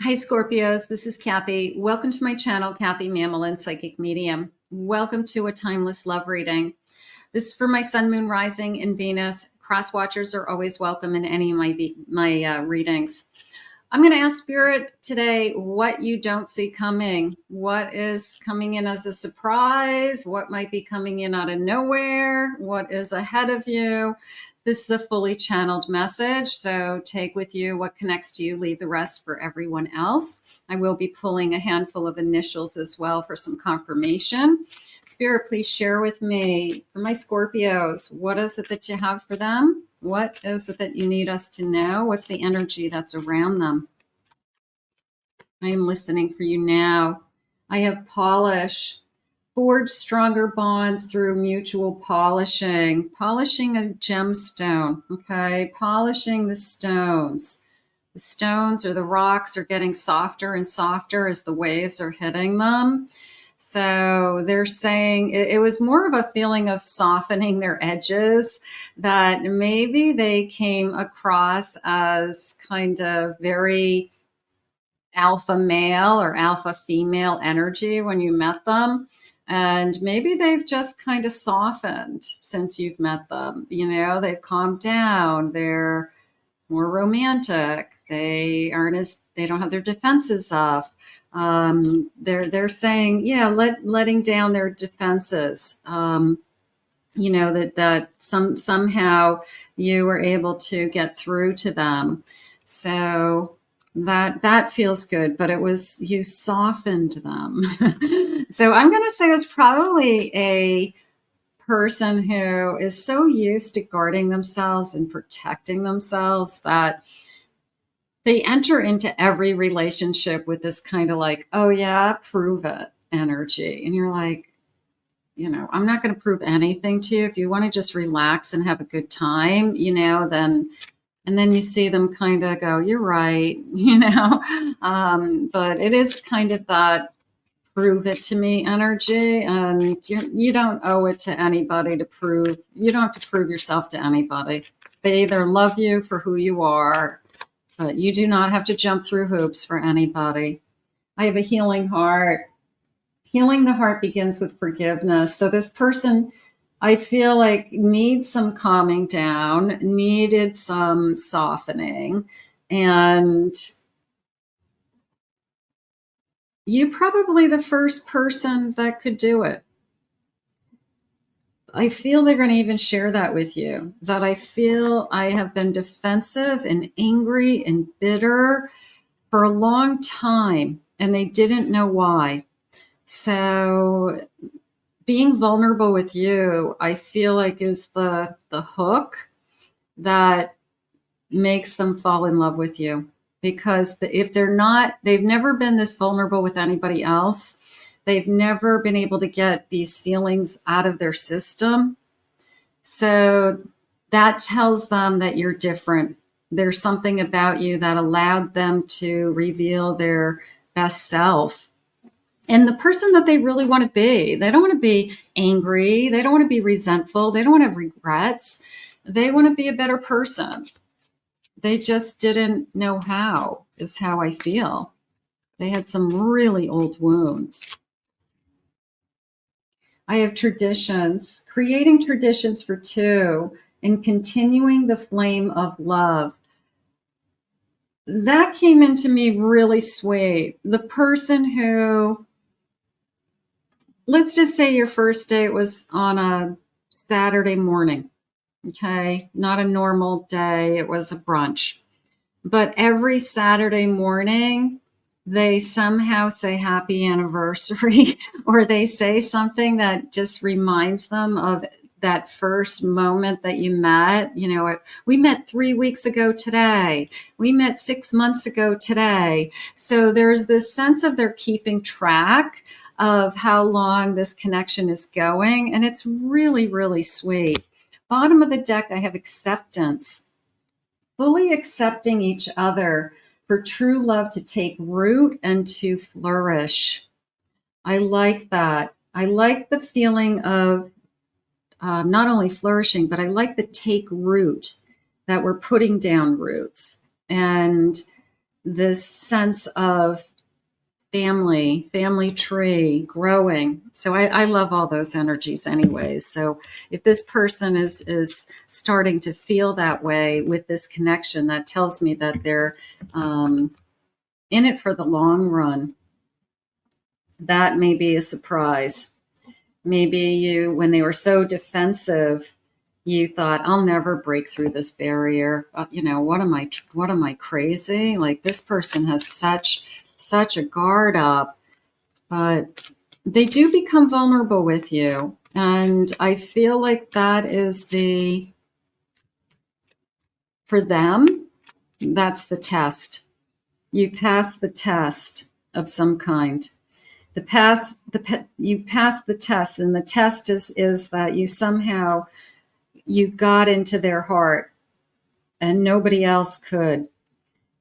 Hi, Scorpios. This is Kathy. Welcome to my channel, Kathy Mamolen, Psychic Medium. Welcome to a timeless love reading. This is for my Sun, Moon, Rising, and Venus. Cross watchers are always welcome in any of my readings. I'm going to ask Spirit today what you don't see coming. What is coming in as a surprise? What might be coming in out of nowhere? What is ahead of you? This is a fully channeled message, so take with you what connects to you, leave the rest for everyone else. I will be pulling a handful of initials as well for some confirmation. Spirit, please share with me, for my Scorpios, what is it that you have for them? What is it that you need us to know? What's the energy that's around them? I am listening for you now. I have polish. Forge stronger bonds through mutual polishing. Polishing a gemstone, okay? Polishing the stones. The stones or the rocks are getting softer and softer as the waves are hitting them. So they're saying it was more of a feeling of softening their edges, that maybe they came across as kind of very alpha male or alpha female energy when you met them. And maybe they've just kind of softened since you've met them. You know, they've calmed down. They're more romantic. They don't have their defenses up. They're saying, yeah, letting down their defenses. You know, that somehow you were able to get through to them. So that feels good, but it was, you softened them. So I'm going to say it's probably a person who is so used to guarding themselves and protecting themselves that they enter into every relationship with this kind of like, oh yeah, prove it energy. And you're like, you know, I'm not going to prove anything to you. If you want to just relax and have a good time, you know, then, and then you see them kind of go, you're right, you know. But it is kind of that prove it to me energy. And you don't owe it to anybody to prove, you don't have to prove yourself to anybody. They either love you for who you are, but you do not have to jump through hoops for anybody. I have a healing heart. Healing the heart begins with forgiveness. So this person, I feel like, needs some calming down, needed some softening, and you probably the first person that could do it. I feel they're going to even share that with you, that I feel I have been defensive and angry and bitter for a long time, and they didn't know why. So being vulnerable with you, I feel like, is the hook that makes them fall in love with you. Because if they're not, they've never been this vulnerable with anybody else. They've never been able to get these feelings out of their system. So that tells them that you're different. There's something about you that allowed them to reveal their best self. And the person that they really want to be. They don't want to be angry. They don't want to be resentful. They don't want to have regrets. They want to be a better person. They just didn't know how, is how I feel. They had some really old wounds. I have traditions, creating traditions for two and continuing the flame of love. That came into me really sweet. The person who, let's just say your first date was on a Saturday morning, okay? Not a normal day, it was a brunch. But every Saturday morning, they somehow say happy anniversary, or they say something that just reminds them of that first moment that you met. You know, we met 3 weeks ago today. We met 6 months ago today. So there's this sense of they're keeping track of how long this connection is going. And it's really, really sweet. Bottom of the deck, I have acceptance. Fully accepting each other for true love to take root and to flourish. I like that. I like the feeling of not only flourishing, but I like the take root, that we're putting down roots. And this sense of family tree growing. So I love all those energies anyways. So if this person is starting to feel that way with this connection, that tells me that they're in it for the long run. That may be a surprise. Maybe you, when they were so defensive, you thought, I'll never break through this barrier. What am I crazy? Like, this person has such a guard up, but they do become vulnerable with you. And I feel like that is for them, that's the test. You pass the test of some kind. You pass the test, and the test is that you got into their heart and nobody else could.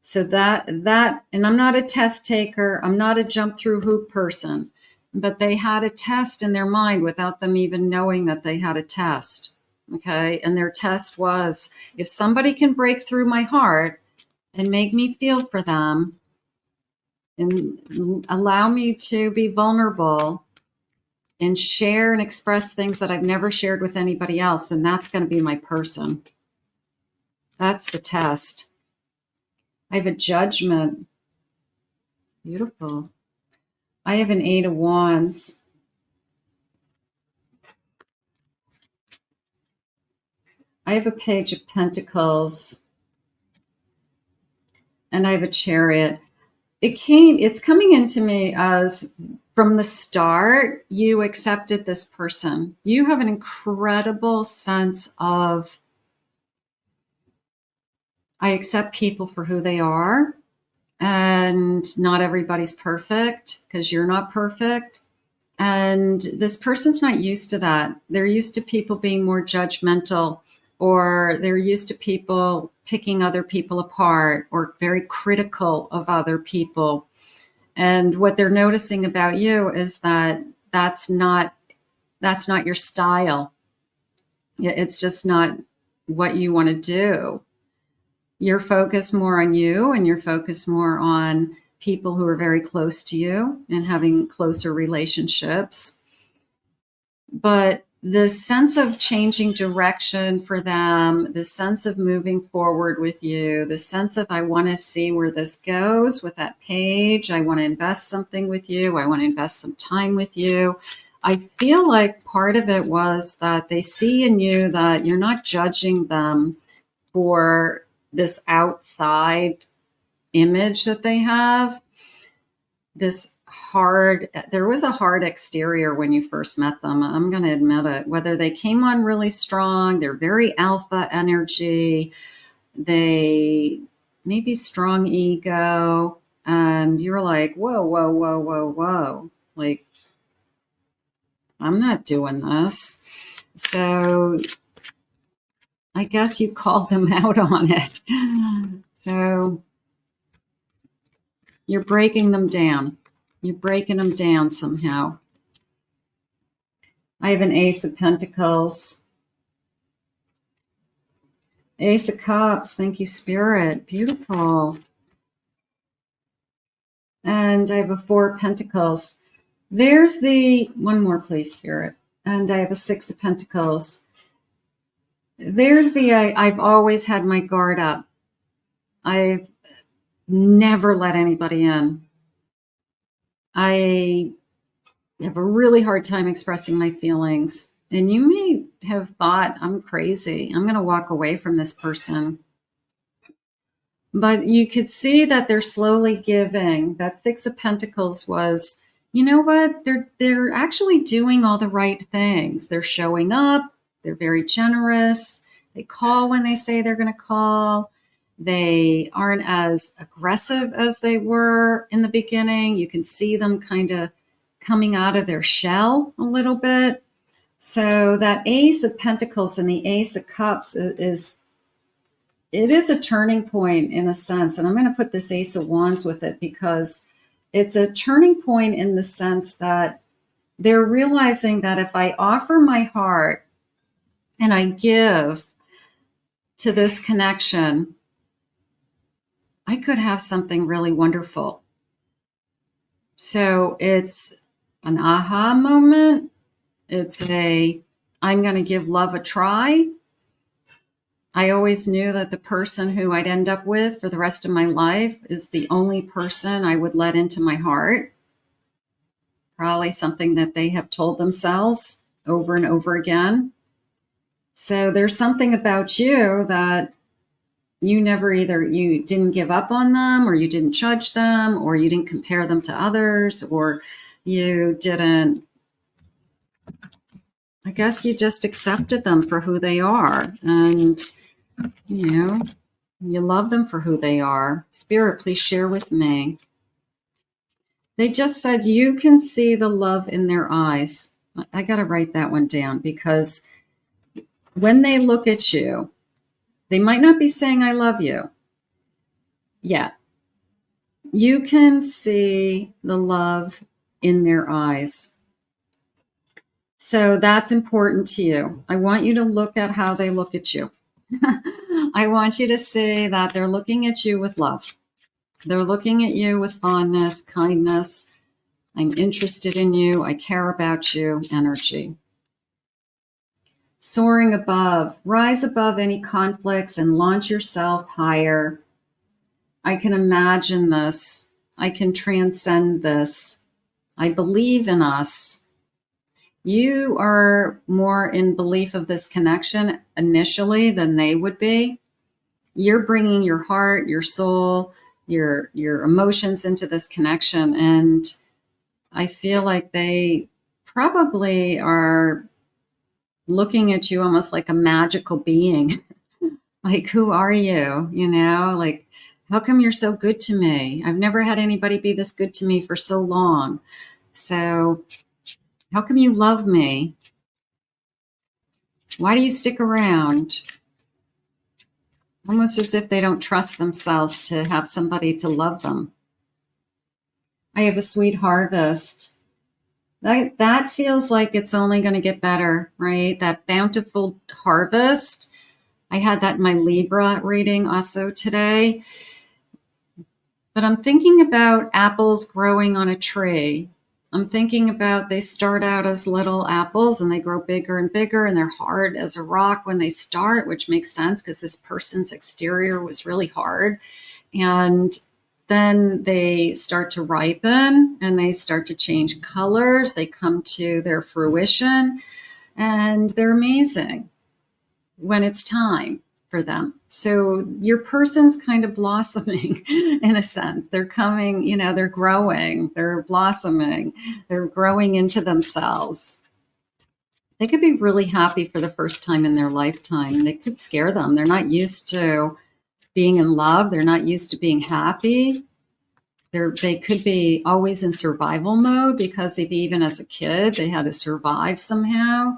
So that, and I'm not a test taker, I'm not a jump through hoop person, but they had a test in their mind without them even knowing that they had a test. Okay. And their test was, if somebody can break through my heart and make me feel for them and allow me to be vulnerable and share and express things that I've never shared with anybody else, then that's going to be my person. That's the test. I have a Judgment. Beautiful. I have an 8 of Wands. I have a Page of Pentacles. And I have a Chariot. It's coming into me as, from the start, you accepted this person. You have an incredible sense of, I accept people for who they are, and not everybody's perfect because you're not perfect. And this person's not used to that. They're used to people being more judgmental, or they're used to people picking other people apart, or very critical of other people. And what they're noticing about you is that that's not your style. It's just not what you want to do. You're focused more on you, and you're focused more on people who are very close to you and having closer relationships. But the sense of changing direction for them, the sense of moving forward with you, the sense of, I want to see where this goes with that page. I want to invest something with you. I want to invest some time with you. I feel like part of it was that they see in you that you're not judging them for this outside image that they have. There was a hard exterior when you first met them. I'm going to admit it. Whether they came on really strong, they're very alpha energy, they maybe strong ego, and you're like, whoa. Like, I'm not doing this. So I guess you called them out on it. So you're breaking them down. You're breaking them down somehow. I have an Ace of Pentacles. Ace of Cups. Thank you, Spirit. Beautiful. And I have a 4 of Pentacles. There's one more, please, Spirit. And I have a 6 of Pentacles. There's I've always had my guard up. I've never let anybody in. I have a really hard time expressing my feelings. And you may have thought, I'm crazy. I'm going to walk away from this person. But you could see that they're slowly giving. That 6 of Pentacles was, you know what? They're actually doing all the right things. They're showing up. They're very generous. They call when they say they're going to call. They aren't as aggressive as they were in the beginning. You can see them kind of coming out of their shell a little bit. So that Ace of Pentacles and the Ace of Cups is a turning point in a sense. And I'm going to put this Ace of Wands with it because it's a turning point in the sense that they're realizing that if I offer my heart and I give to this connection, I could have something really wonderful. So it's an aha moment. It's I'm going to give love a try. I always knew that the person who I'd end up with for the rest of my life is the only person I would let into my heart. Probably something that they have told themselves over and over again. So there's something about you that you never you didn't give up on them, or you didn't judge them, or you didn't compare them to others, or you didn't, I guess you just accepted them for who they are. And, you love them for who they are. Spirit, please share with me. They just said you can see the love in their eyes. I got to write that one down, because when they look at you, they might not be saying I love you yet. You can see the love in their eyes. So that's important to you. I want you to look at how they look at you. I want you to see that they're looking at you with love. They're looking at you with fondness, kindness. I'm interested in you. I care about you energy. Soaring above, rise above any conflicts and launch yourself higher. I can imagine this. I can transcend this. I believe in us. You are more in belief of this connection initially than they would be. You're bringing your heart, your soul, your emotions into this connection. And I feel like they probably are looking at you almost like a magical being. Like, who are you? Like, how come you're so good to me? I've never had anybody be this good to me for so long. So how come you love me? Why do you stick around? Almost as if they don't trust themselves to have somebody to love them. I have a sweet harvest. That feels like it's only going to get better, right? That bountiful harvest. I had that in my Libra reading also today. But I'm thinking about apples growing on a tree. I'm thinking about they start out as little apples and they grow bigger and bigger, and they're hard as a rock when they start, which makes sense because this person's exterior was really hard. And then they start to ripen and they start to change colors. They come to their fruition and they're amazing when it's time for them. So your person's kind of blossoming in a sense. They're coming, they're growing, they're blossoming, they're growing into themselves. They could be really happy for the first time in their lifetime. They could scare them. They're not used to being in love. They're not used to being happy. They could be always in survival mode because even as a kid, they had to survive somehow.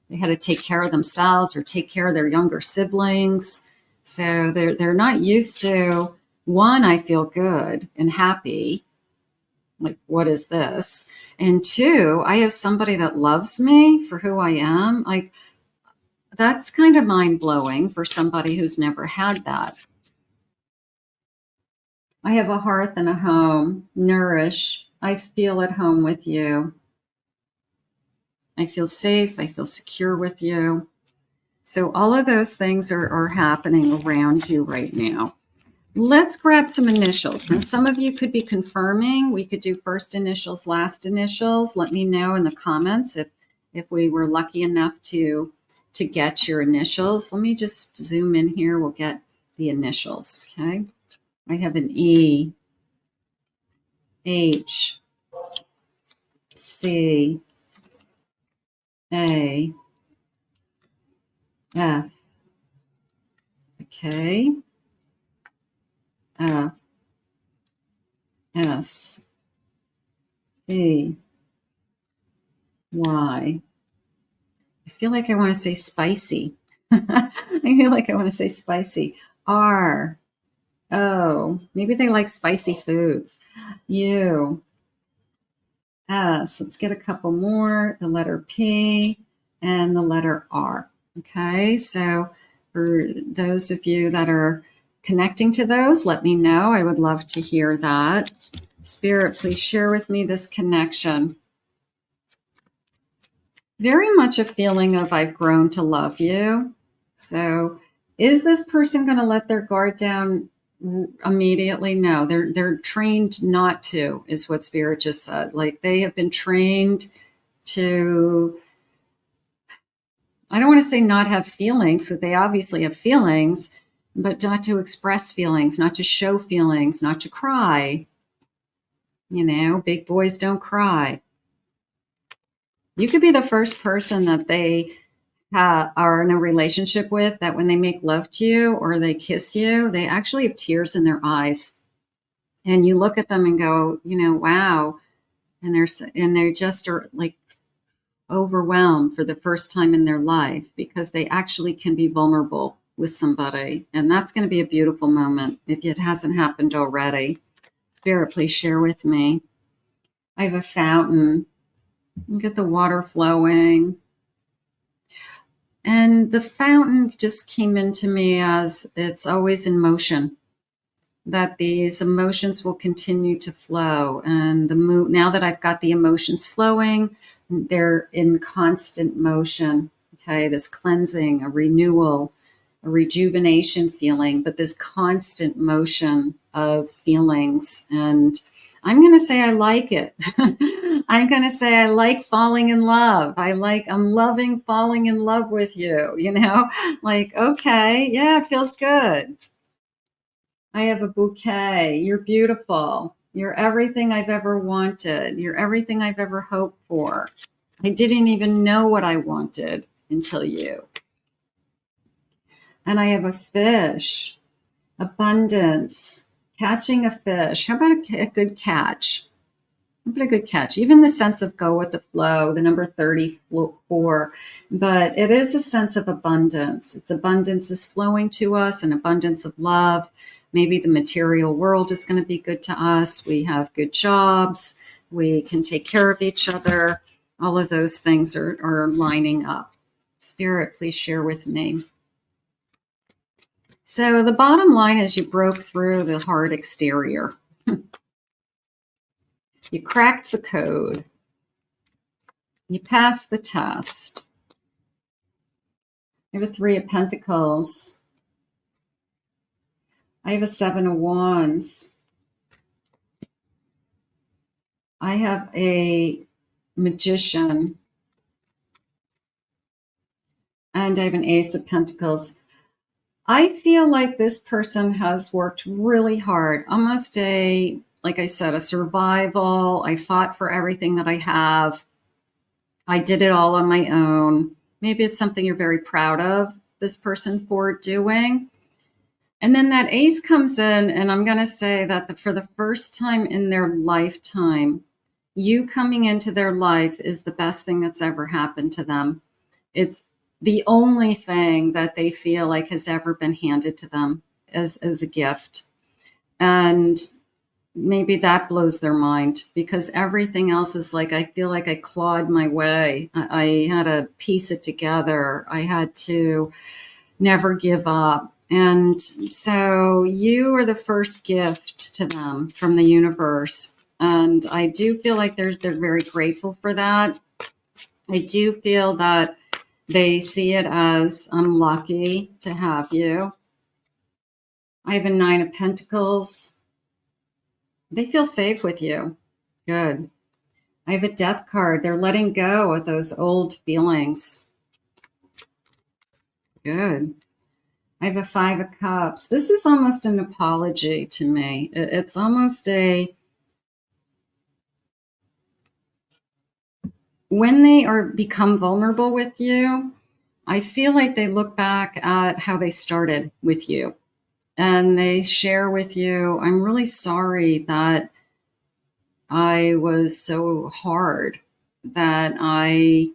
They had to take care of themselves or take care of their younger siblings. So they're not used to, one, I feel good and happy. Like, what is this? And two, I have somebody that loves me for who I am. Like, that's kind of mind-blowing for somebody who's never had that. I have a hearth and a home. Nourish. I feel at home with you. I feel safe. I feel secure with you. So all of those things are happening around you right now. Let's grab some initials. Now, some of you could be confirming. We could do first initials, last initials. Let me know in the comments if we were lucky enough to get your initials. Let me just zoom in here. We'll get the initials, okay? I have an E, H, C, A, F, okay, F, S, C, Y. I feel like I want to say spicy. I feel like I want to say spicy. R, O. Maybe they like spicy foods. U, S. Let's get a couple more. The letter P and the letter R. Okay, so for those of you that are connecting to those, let me know. I would love to hear that. Spirit, please share with me this connection. Very much a feeling of I've grown to love you. So is this person going to let their guard down immediately? No, they're trained not to, is what Spirit just said. Like they have been trained to, I don't want to say not have feelings, because they obviously have feelings, but not to express feelings, not to show feelings, not to cry. You know, big boys don't cry. You could be the first person that they are in a relationship with, that when they make love to you or they kiss you, they actually have tears in their eyes. And you look at them and go, you know, wow. And they're just are like overwhelmed for the first time in their life, because they actually can be vulnerable with somebody. And that's going to be a beautiful moment if it hasn't happened already. Spirit, please share with me. I have a fountain. Look at the water flowing. And the fountain just came into me as it's always in motion, that these emotions will continue to flow. And now that I've got the emotions flowing, they're in constant motion. Okay, this cleansing, a renewal, a rejuvenation feeling, but this constant motion of feelings. And I'm going to say I like it. I'm going to say I like falling in love. I'm loving falling in love with you, you know, like, okay, yeah, it feels good. I have a bouquet. You're beautiful. You're everything I've ever wanted. You're everything I've ever hoped for. I didn't even know what I wanted until you. And I have a fish. Abundance. Catching a fish. How about a good catch? How about a good catch? Even the sense of go with the flow, the number 34. But it is a sense of abundance. It's abundance is flowing to us, an abundance of love. Maybe the material world is going to be good to us. We have good jobs. We can take care of each other. All of those things are lining up. Spirit, please share with me. So the bottom line is you broke through the hard exterior. You cracked the code. You passed the test. I have a 3 of Pentacles. I have a 7 of Wands. I have a Magician. And I have an Ace of Pentacles. I feel like this person has worked really hard, almost like I said, a survival. I fought for everything that I have. I did it all on my own. Maybe it's something you're very proud of this person for doing. And then that Ace comes in, and I'm going to say that for the first time in their lifetime, you coming into their life is the best thing that's ever happened to them. It's the only thing that they feel like has ever been handed to them as a gift. And maybe that blows their mind, because everything else is like, I feel like I clawed my way. I had to piece it together. I had to never give up. And so you are the first gift to them from the universe. And I do feel like they're very grateful for that. I do feel that they see it as, I'm lucky to have you. I have a 9 of Pentacles. They feel safe with you. Good. I have a Death card. They're letting go of those old feelings. Good. I have a 5 of Cups. This is almost an apology to me. It's almost when they become vulnerable with you, I feel like they look back at how they started with you. And they share with you, I'm really sorry that I was so hard, that I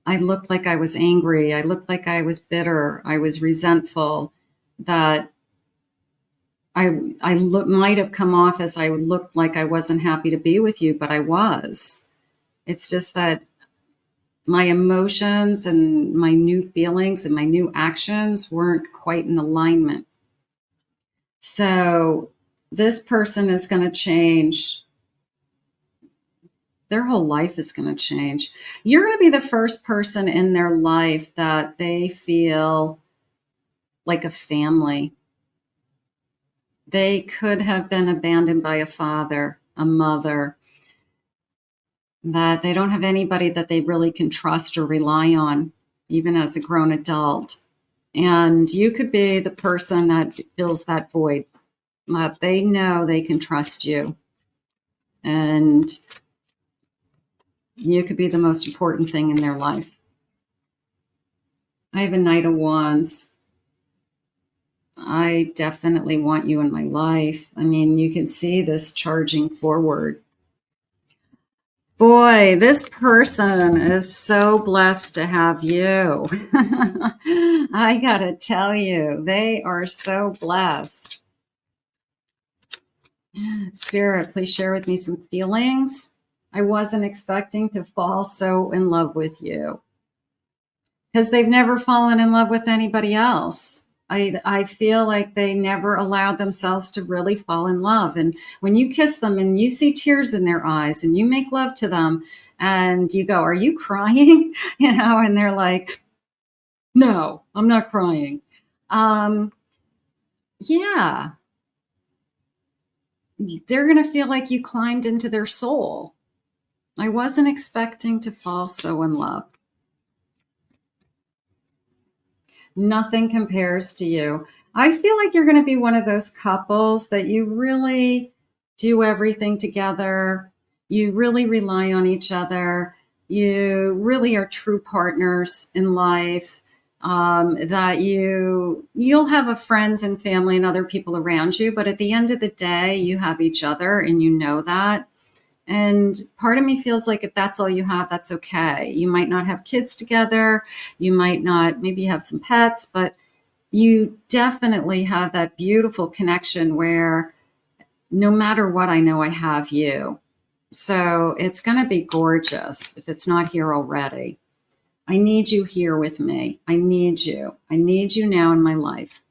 looked like I was angry. I looked like I was bitter. I was resentful, that I might have come off as I looked like I wasn't happy to be with you, but I was. It's just that my emotions and my new feelings and my new actions weren't quite in alignment. So this person is going to change. Their whole life is going to change. You're going to be the first person in their life that they feel like a family. They could have been abandoned by a father, a mother, that they don't have anybody that they really can trust or rely on, even as a grown adult. And you could be the person that fills that void, that they know they can trust you. And you could be the most important thing in their life. I have a Knight of Wands. I definitely want you in my life. I mean, you can see this charging forward. Boy, this person is so blessed to have you. I gotta tell you, they are so blessed. Spirit, please share with me some feelings. I wasn't expecting to fall so in love with you, because they've never fallen in love with anybody else. I feel like they never allowed themselves to really fall in love. And when you kiss them and you see tears in their eyes and you make love to them and you go, "Are you crying?" And they're like, "No, I'm not crying." Yeah. They're going to feel like you climbed into their soul. I wasn't expecting to fall so in love. Nothing compares to you. I feel like you're going to be one of those couples that you really do everything together. You really rely on each other. You really are true partners in life. That you'll have a friends and family and other people around you, but at the end of the day, you have each other, and you know that. And part of me feels like if that's all you have, that's okay. You might not have kids together. You might not, maybe have some pets, but you definitely have that beautiful connection where no matter what, I know I have you. So it's going to be gorgeous if it's not here already. I need you here with me. I need you. I need you now in my life.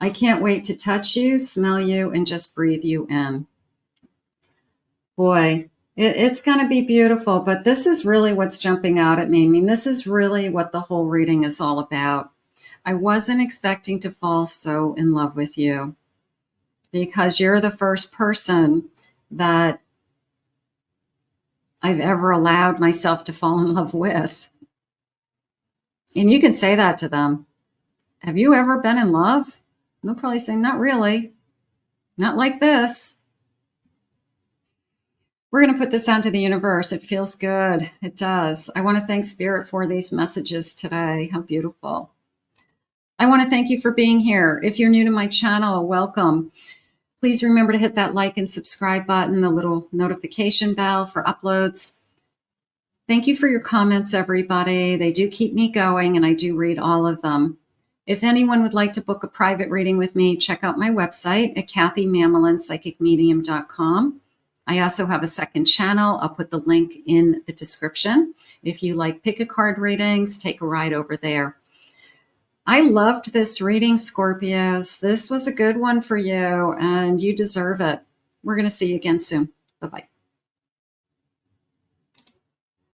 I can't wait to touch you, smell you, and just breathe you in. Boy, it's going to be beautiful, but this is really what's jumping out at me. I mean, this is really what the whole reading is all about. I wasn't expecting to fall so in love with you, because you're the first person that I've ever allowed myself to fall in love with. And you can say that to them. Have you ever been in love? They'll probably say, not really. Not like this. We're going to put this out to the universe. It feels good. It does. I want to thank Spirit for these messages today. How beautiful. I want to thank you for being here. If you're new to my channel, welcome. Please remember to hit that like and subscribe button, the little notification bell for uploads. Thank you for your comments, everybody. They do keep me going, and I do read all of them. If anyone would like to book a private reading with me, check out my website at KathyMamolenPsychicMedium.com. I also have a second channel. I'll put the link in the description. If you like pick-a-card readings, take a ride over there. I loved this reading, Scorpios. This was a good one for you, and you deserve it. We're going to see you again soon. Bye-bye.